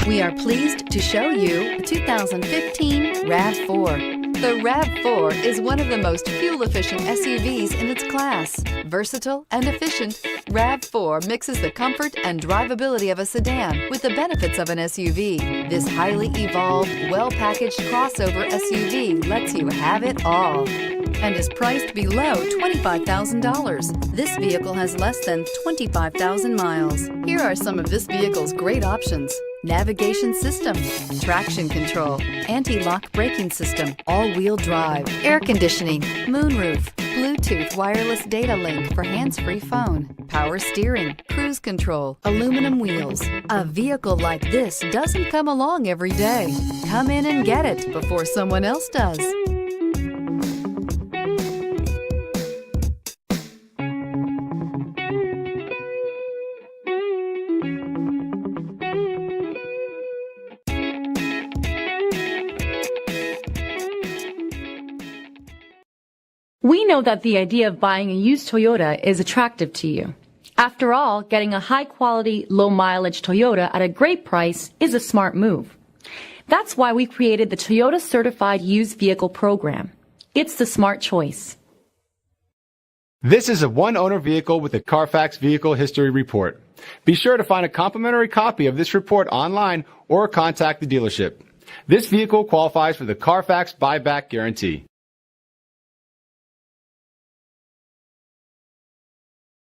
We are pleased to show you the 2015 RAV4. The RAV4 is one of the most fuel-efficient SUVs in its class. Versatile and efficient, RAV4 mixes the comfort and drivability of a sedan with the benefits of an SUV. This highly evolved, well-packaged crossover SUV lets you have it all and is priced below $25,000. This vehicle has less than 25,000 miles. Here are some of this vehicle's great options: navigation system, traction control, anti-lock braking system, all-wheel drive, air conditioning, moonroof, Bluetooth wireless data link for hands-free phone, power steering, cruise control, aluminum wheels. A vehicle like this doesn't come along every day. Come in and get it before someone else does. We know that the idea of buying a used Toyota is attractive to you. After all, getting a high-quality, low-mileage Toyota at a great price is a smart move. That's why we created the Toyota Certified Used Vehicle Program. It's the smart choice. This is a one-owner vehicle with a Carfax Vehicle History Report. Be sure to find a complimentary copy of this report online or contact the dealership. This vehicle qualifies for the Carfax Buyback Guarantee.